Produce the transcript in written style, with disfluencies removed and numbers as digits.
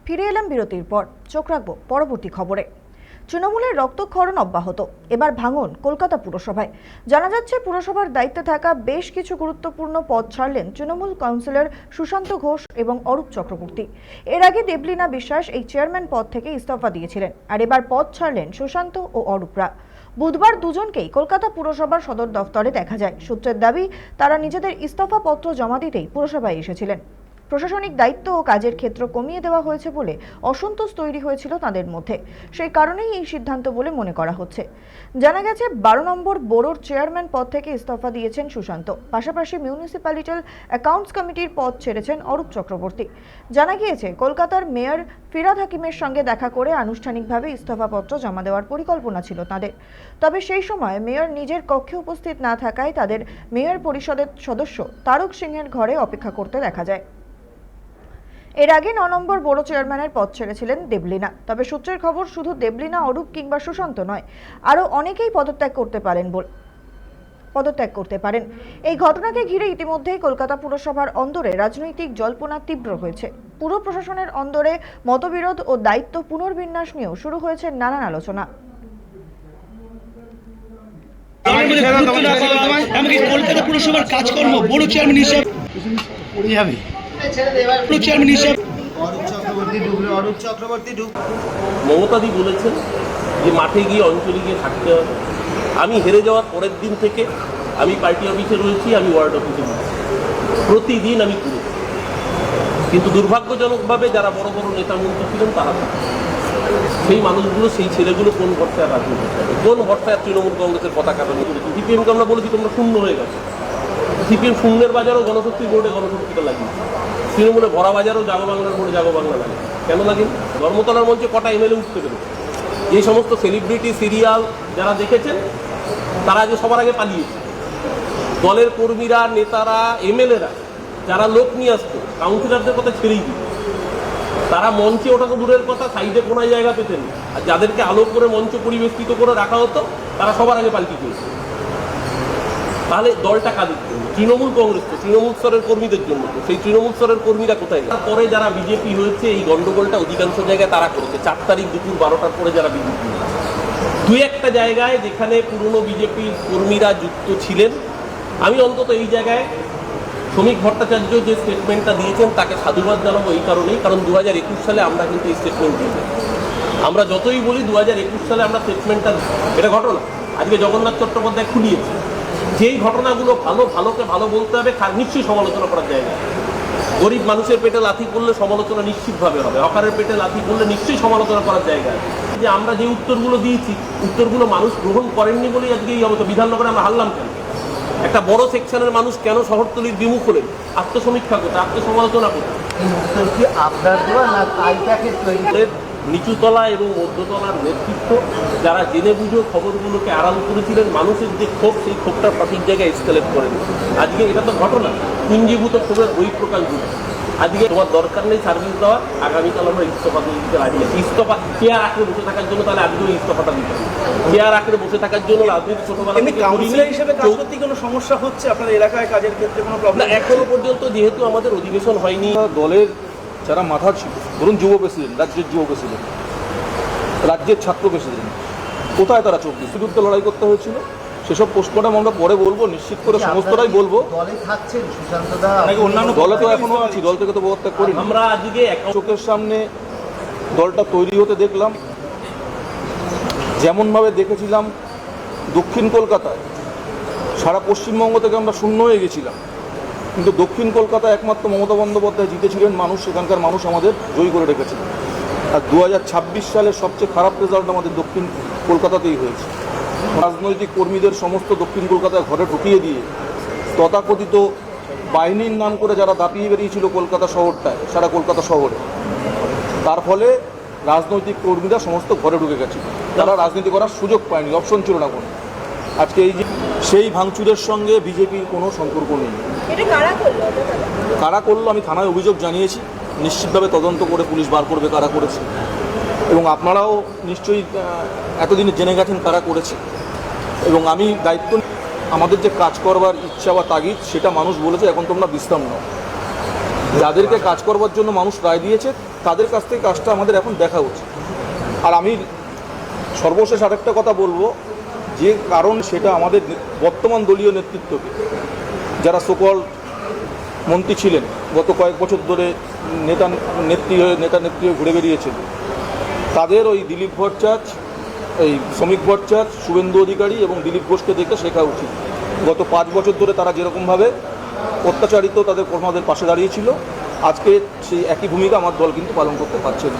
ফিরে এলাম বিরতির পর। চোখ রাখবো পরবর্তী খবরে। তৃণমূলের রক্তক্ষরণ অব্যাহত, এবার ভাঙন কলকাতা পুরসভায়। জানা যাচ্ছে পুরসভার দায়িত্বে থাকা বেশ কিছু গুরুত্বপূর্ণ পদ ছাড়লেন তৃণমূল কাউন্সিলর সুশান্ত ঘোষ এবং অরূপ চক্রবর্তী। এর আগে দেবলীনা বিশ্বাস এই চেয়ারম্যান পদ থেকে ইস্তফা দিয়েছিলেন, আর এবার পদ ছাড়লেন সুশান্ত ও অরূপরা। বুধবার দুজনকেই কলকাতা পুরসভার সদর দফতরে দেখা যায়। সূত্রের দাবি, তারা নিজেদের ইস্তফাপত্র জমা দিতেই পুরসভায় এসেছিলেন। প্রশাসনিক দায়িত্ব ও কাজের ক্ষেত্র কমিয়ে দেওয়া হয়েছে বলে অসন্তোষ তৈরি হয়েছিল তাদের মধ্যে, সেই কারণেই এই সিদ্ধান্ত বলে মনে করা হচ্ছে। জানা গেছে 12 নম্বর বোরোর চেয়ারম্যান পদ থেকে ইস্তফা দিয়েছেন সুশান্ত, পাশাপাশি মিউনিসিপ্যালিটির অ্যাকাউন্টস কমিটির পদ ছেড়েছেন অরূপ চক্রবর্তী। জানা গিয়েছে কলকাতার মেয়র ফিরহাদ হাকিমের সঙ্গে দেখা করে আনুষ্ঠানিকভাবে ইস্তফাপত্র জমা দেওয়ার পরিকল্পনা ছিল তাদের। তবে সেই সময় মেয়র নিজের কক্ষে উপস্থিত না থাকায় তাদের মেয়র পরিষদের সদস্য তারক সিংহের ঘরে অপেক্ষা করতে দেখা যায়। এর আগে 9 নম্বর বোরো চেয়ারম্যানের পদ ছেড়েছিলেন দেবলীনা। তবে সূত্রের খবর, শুধু দেবলীনা, অরূপ কিংবা সুশান্ত নয়, আরও অনেকেই পদত্যাগ করতে পারেন। এই ঘটনাকে ঘিরে ইতিমধ্যেই কলকাতা পুরসভার অন্দরে রাজনৈতিক জল্পনা তীব্র হয়েছে। পুর প্রশাসনের অন্দরে মতবিরোধ ও দায়িত্ব পুনর্বিন্যাস নিয়েও শুরু হয়েছে নানান আলোচনা। কলকাতা পুরসভার কাজকর্ম বড় চেয়ারম্যান হিসেবে মমতাদি বলেছেন যে মাঠে গিয়ে অঞ্চলে গিয়ে থাকতে হবে। আমি হেরে যাওয়ার পরের দিন থেকে আমি পার্টি অফিসে রয়েছি, আমি ওয়ার্ড অফিসে রয়েছি, প্রতিদিন আমি করি। কিন্তু দুর্ভাগ্যজনকভাবে যারা বড় বড় নেতা মন্ত্রী ছিলেন তারা সেই মানুষগুলো, সেই ছেলেগুলো কোন ভরসায় রাজনীতি করে, কোন ভরসায় তৃণমূল কংগ্রেসের পতাকা করেছি। সিপিএমকে আমরা বলেছি তোমরা শূন্য হয়ে গেছে। সিপিএম শূন্যের বাজারও গণশক্তি বোর্ডে গণশক্তিটা লাগিয়েছে, তৃণমূলে ভরা বাজারও জাগো বাংলার বোর্ডে জাগো বাংলা লাগে। কেন লাগে? ধর্মতলার মঞ্চে কটা এমএলএ উঠতে পেরেছে। এই সমস্ত সেলিব্রিটি সিরিয়াল যারা দেখেছেন তারা আগে সবার আগে পালিয়েছে। দলের কর্মীরা, নেতারা, এমএলএরা যারা লোক নিয়ে আসতো, কাউন্সিলরদের কথা ছেড়েই দিত। তারা মঞ্চে ওঠা তো দূরের কথা, সাইডে কোনায় জায়গা পেতেন। আর যাদেরকে আলো করে মঞ্চ পরিবেষ্টিত করে রাখা হতো তারা সবার আগে পাল্টি করেছে। তাহলে দলটা কাদের জন্য? তৃণমূল কংগ্রেস তো, তৃণমূল স্তরের কর্মীদের জন্য। তো সেই তৃণমূল স্তরের কর্মীরা কোথায়? তারপরে যারা বিজেপি হয়েছে, এই গন্ডগোলটা অধিকাংশ জায়গায় তারা করেছে। 4 তারিখ দুপুর 12টার পরে যারা বিজেপি হয়েছে, 2-1টা জায়গায় যেখানে পুরনো বিজেপির কর্মীরা যুক্ত ছিলেন, আমি অন্তত এই জায়গায় শ্রমিক ভট্টাচার্য যে স্টেটমেন্টটা দিয়েছেন তাকে সাধুবাদ জানাবো এই কারণেই, কারণ 2021 সালে আমরা কিন্তু এই স্টেটমেন্ট দিয়েছি। আমরা যতই বলি 2021 সালে আমরা স্টেটমেন্টটা, এটা ঘটনা আজকে জগন্নাথ চট্টোপাধ্যায় খুলিয়েছে। যেই ঘটনাগুলো ভালোকে ভালো বলতে হবে, নিশ্চয়ই সমালোচনা করার জায়গা। গরিব মানুষের পেটে লাথি করলে সমালোচনা নিশ্চিতভাবে হবে, হকারের পেটে লাথি করলে নিশ্চয়ই সমালোচনা করার জায়গা। যে আমরা যে উত্তরগুলো দিয়েছি, উত্তরগুলো মানুষ গ্রহণ করেননি বলেই আজকে এই অবস্থা। বিধাননগরে আমরা হারলাম কেন? একটা বড় সেকশনের মানুষ কেন শহরতলির বিমুখ হলেন? আত্মসমীক্ষা করতে, আত্মসমালোচনা করতে। নিচুতলা এবং মধ্যতলার নেতৃত্ব যারা জেনে বুঝে খবরগুলোকে আড়াল করেছিলেন, মানুষের যে ক্ষোভ, সেই ক্ষোভটা সঠিক জায়গায় এসকেলেট করেন। আজকে এটা তো ঘটনা, পুঞ্জীভূত ক্ষোভের বহিঃপ্রকাশগুলো। আজকে তোমার দরকার নেই সার্ভিস দেওয়ার, আগামীকাল আমরা ইস্তফা দিতে রাজি আছি। ইস্তফা চেয়ার আঁকড়ে বসে থাকার জন্য তাহলে আজকেও ইস্তফাটা দিতে হবে। চেয়ার আঁকড়ে বসে থাকার জন্য রাজনীতি ছোটবেলা থেকে কাউন্সিলর হিসেবে কাজ করতে কোনো সমস্যা হচ্ছে আপনাদের এলাকায়? কাজের ক্ষেত্রে কোনো প্রবলেম? এখনো পর্যন্ত যেহেতু আমাদের অধিবেশন হয়নি, দলের যারা মাথা ছিল, ধরুন যুব প্রেসিডেন্ট, রাজ্যের যুব প্রেসিডেন্ট, রাজ্যের ছাত্র প্রেসিডেন্ট, কোথায় তারা 24 বিরুদ্ধে লড়াই করতে হয়েছিল? সেসব পোস্টমর্টম আমরা পরে বলবো, নিশ্চিত করে সমস্তটাই বলবো। নাকি অন্যান্য দলে তো এখনো আছি, দল থেকে তো পদত্যাগ করি। আমরা আজকে চোখের সামনে দলটা তৈরি হতে দেখলাম। যেমনভাবে দেখেছিলাম দক্ষিণ কলকাতায়, সারা পশ্চিমবঙ্গ থেকে আমরা শূন্য হয়ে গেছিলাম, কিন্তু দক্ষিণ কলকাতায় একমাত্র মমতা বন্দ্যোপাধ্যায় জিতেছিলেন। মানুষ, সেখানকার মানুষ আমাদের জয়ী করে রেখেছিলেন। আর 2026 সালের সবচেয়ে খারাপ রেজাল্ট আমাদের দক্ষিণ কলকাতাতেই হয়েছে। রাজনৈতিক কর্মীদের সমস্ত দক্ষিণ কলকাতায় ঘরে ঢুকিয়ে দিয়ে তথাকথিত বাহিনীর নাম করে যারা দাপিয়ে বেরিয়েছিল কলকাতা শহরটায়, সারা কলকাতা শহরে, তার ফলে রাজনৈতিক কর্মীরা সমস্ত ঘরে ঢুকে গেছে। তারা রাজনীতি করার সুযোগ পায়নি, অপশন ছিল না কোনো। আজকে এই যে সেই ভাঙচুরের সঙ্গে বিজেপির কোনো সম্পর্ক নেই। কারা করলো আমি থানায় অভিযোগ জানিয়েছি, নিশ্চিতভাবে তদন্ত করে পুলিশ বার করবে কারা করেছে। এবং আপনারাও নিশ্চয়ই এতদিনে জেনে গেছেন কারা করেছে। এবং আমি দায়িত্ব, আমাদের যে কাজ করবার ইচ্ছা বা তাগিদ, সেটা মানুষ বলেছে এখন তোমরা বিশ্রাম নাও। যাদেরকে কাজ করবার জন্য মানুষ রায় দিয়েছে তাদের কাছ থেকে কাজটা আমাদের এখন দেখা উচিত। আর আমি সর্বশেষ আরেকটা কথা বলবো, যে কারণ সেটা আমাদের বর্তমান দলীয় নেতৃত্বকে, যারা সকল মন্ত্রী ছিলেন গত কয়েক বছর ধরে নেতা নেত্রী হয়ে ঘুরে বেরিয়েছেন, তাদের ওই দিলীপ ভট্টাচার্য, এই শ্রমিক ভট্টাচার্য, শুভেন্দু অধিকারী এবং দিলীপ ঘোষকে দেখে শেখা উচিত। গত 5 বছর ধরে তারা যেরকমভাবে অত্যাচারিত তাদের কর্মীদের পাশে দাঁড়িয়েছিল, আজকে সেই একই ভূমিকা আমার দল কিন্তু পালন করতে পারছে না।